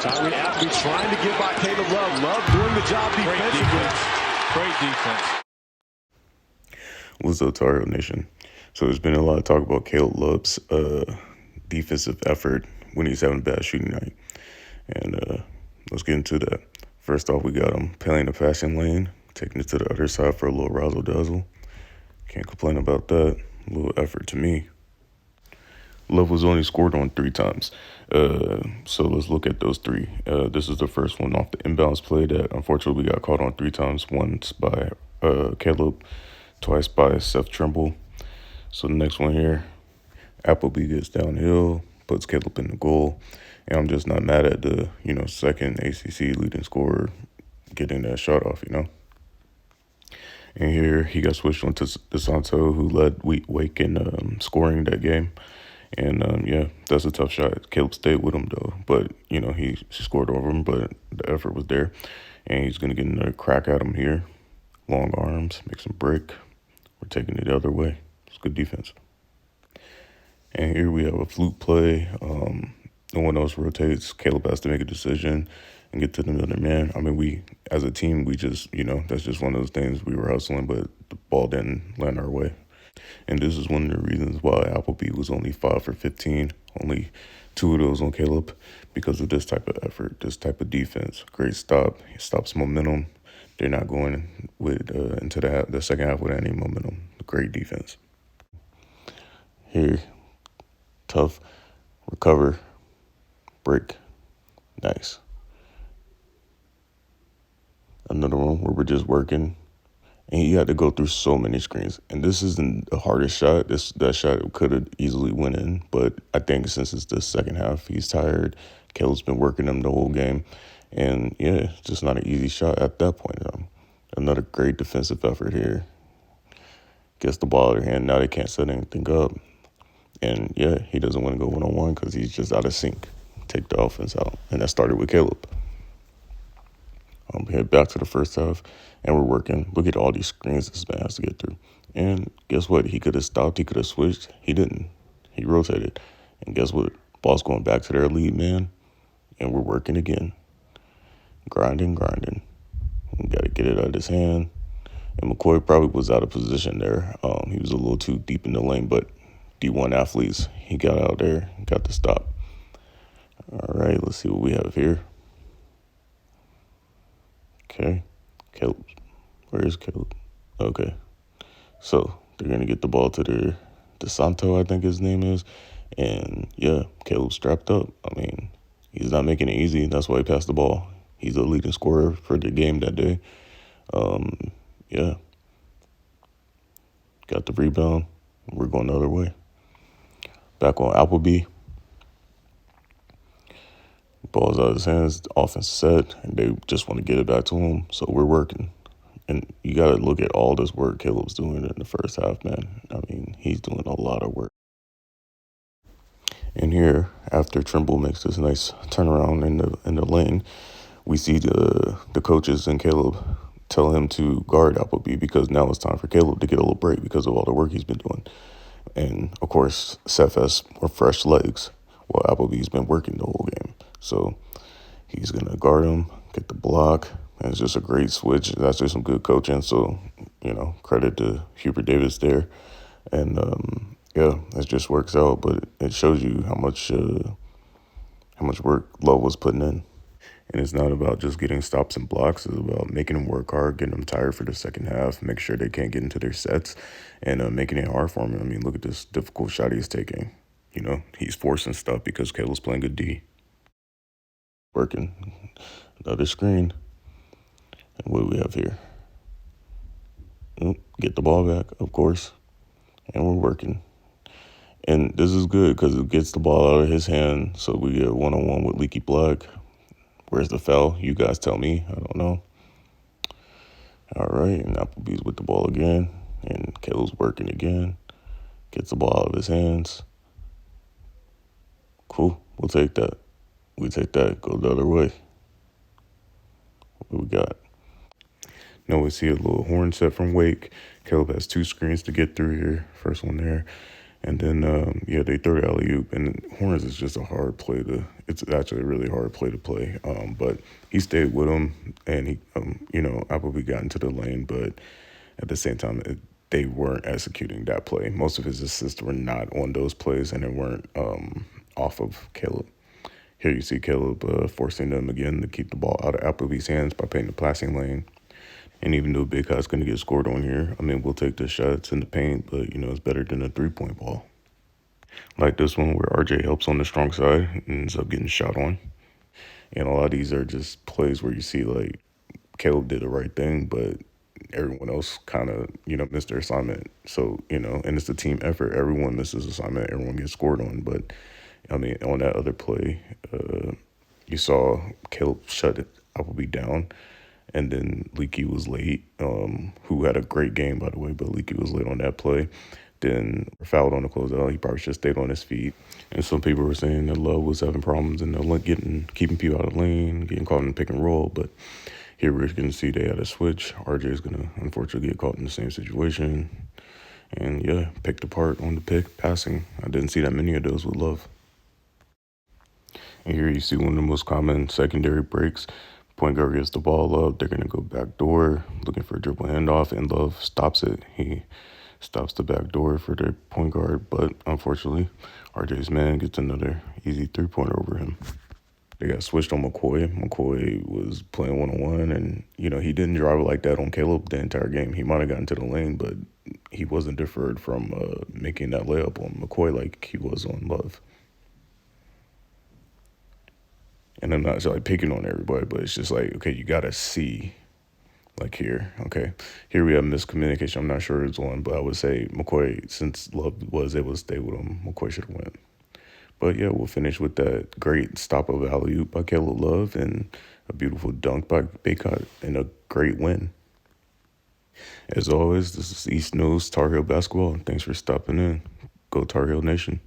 Tyree Appleby trying to get by Caleb Love. Love doing the job defensively. Great defense. What's up, Tar Heel Nation? So there's been a lot of talk about Caleb Love's defensive effort when he's having a bad shooting night. And let's get into that. First off, we got him playing the passing lane, taking it to the other side for a little razzle-dazzle. Can't complain about that. A little effort to me. Love was only scored on 3 times. So let's look at those 3. This is the first one off the inbounds play that unfortunately we got caught on 3 times. Once by Caleb, twice by Seth Trimble. So the next one here, Appleby gets downhill, puts Caleb in the goal. And I'm just not mad at the, second ACC leading scorer getting that shot off, And here he got switched on to DeSanto, who led Wake in scoring that game. And, that's a tough shot. Caleb stayed with him, though. But, he scored over him, but the effort was there. And he's going to get another crack at him here. Long arms, makes him break. We're taking it the other way. It's good defense. And here we have a fluke play. No one else rotates. Caleb has to make a decision and get to the other man. I mean, we, as a team, we just, that's just one of those things. We were hustling, but the ball didn't land our way. And this is one of the reasons why Appleby was only 5 for 15, only 2 of those on Caleb, because of this type of effort, this type of defense. Great stop. He stops momentum. They're not going with into the second half with any momentum. Great defense. Here, tough, recover, break, nice. Another one where we're just working. And he had to go through so many screens. And this isn't the hardest shot. That shot could have easily went in. But I think since it's the second half, he's tired. Caleb's been working him the whole game. And, it's just not an easy shot at that point. Another great defensive effort here. Gets the ball out of their hand. Now they can't set anything up. And, he doesn't want to go one-on-one because he's just out of sync. Take the offense out. And that started with Caleb. Head back to the first half, and we're working. Look at all these screens this man has to get through. And guess what? He could have stopped. He could have switched. He didn't. He rotated. And guess what? Ball's going back to their lead man, and we're working again. Grinding. We got to get it out of his hand. And McCoy probably was out of position there. He was a little too deep in the lane, but D1 athletes, he got out there, got the stop. All right, let's see what we have here. Okay, Caleb. Where is Caleb? Okay. So they're going to get the ball to their DeSanto, I think his name is. And, Caleb's strapped up. I mean, he's not making it easy. That's why he passed the ball. He's the leading scorer for the game that day. Got the rebound. We're going the other way. Back on Appleby. Ball's out of his hands, offense set, and they just want to get it back to him. So we're working. And you got to look at all this work Caleb's doing in the first half, man. I mean, he's doing a lot of work. And here, after Trimble makes this nice turnaround in the lane, we see the coaches and Caleb tell him to guard Appleby because now it's time for Caleb to get a little break because of all the work he's been doing. And, of course, Seth has more fresh legs while Appleby's been working the whole game. So he's going to guard him, get the block, and it's just a great switch. That's just some good coaching. So, credit to Hubert Davis there. And, it just works out. But it shows you how much work Love was putting in. And it's not about just getting stops and blocks. It's about making them work hard, getting them tired for the second half, make sure they can't get into their sets, and making it hard for them. I mean, look at this difficult shot he's taking. He's forcing stuff because Caleb's playing good D. Working. Another screen. And what do we have here? Get the ball back, of course. And we're working. And this is good because it gets the ball out of his hand. So we get one-on-one with Leaky Black. Where's the foul? You guys tell me. I don't know. All right. And Appleby's with the ball again. And Caleb's working again. Gets the ball out of his hands. Cool. We'll take that. We take that, go the other way. What we got? Now we see a little horn set from Wake. Caleb has 2 screens to get through here. First one there. And then, yeah, they throw the alley-oop, and Horns is just a hard play it's actually a really hard play to play. But he stayed with him, and he, Appleby got into the lane, but at the same time, they weren't executing that play. Most of his assists were not on those plays, and they weren't off of Caleb. Here you see Caleb forcing them again to keep the ball out of Appleby's hands by playing the passing lane. And even though Big Hot's going to get scored on here, I mean, we'll take the shots in the paint, but, it's better than a three-point ball. Like this one where RJ helps on the strong side and ends up getting shot on. And a lot of these are just plays where you see, like, Caleb did the right thing, but everyone else kind of, missed their assignment. So, and it's a team effort. Everyone misses assignment. Everyone gets scored on. But, I mean, on that other play, you saw Caleb shut Appleby down. And then Leaky was late, who had a great game, by the way, but Leaky was late on that play. Then fouled on the closeout. He probably should have stayed on his feet. And some people were saying that Love was having problems and keeping people out of the lane, getting caught in the pick and roll. But here we're going to see they had a switch. RJ is going to unfortunately get caught in the same situation. And yeah, picked apart on the passing. I didn't see that many of those with Love. And here you see one of the most common secondary breaks. Point guard gets the ball up. They're going to go back door, looking for a dribble handoff, and Love stops it. He stops the back door for their point guard, but unfortunately, RJ's man gets another easy three-pointer over him. They got switched on McCoy. McCoy was playing one-on-one, and, he didn't drive it like that on Caleb the entire game. He might have gotten to the lane, but he wasn't deferred from making that layup on McCoy like he was on Love. And I'm not like picking on everybody, but it's just like, okay, you got to see, like here, okay. Here we have miscommunication. I'm not sure it's one, but I would say McCoy, since Love was able to stay with him, McCoy should have went. But yeah, we'll finish with that great stop of alley-oop by Caleb Love and a beautiful dunk by Bacot and a great win. As always, this is East News Tar Heel Basketball, and thanks for stopping in. Go Tar Heel Nation.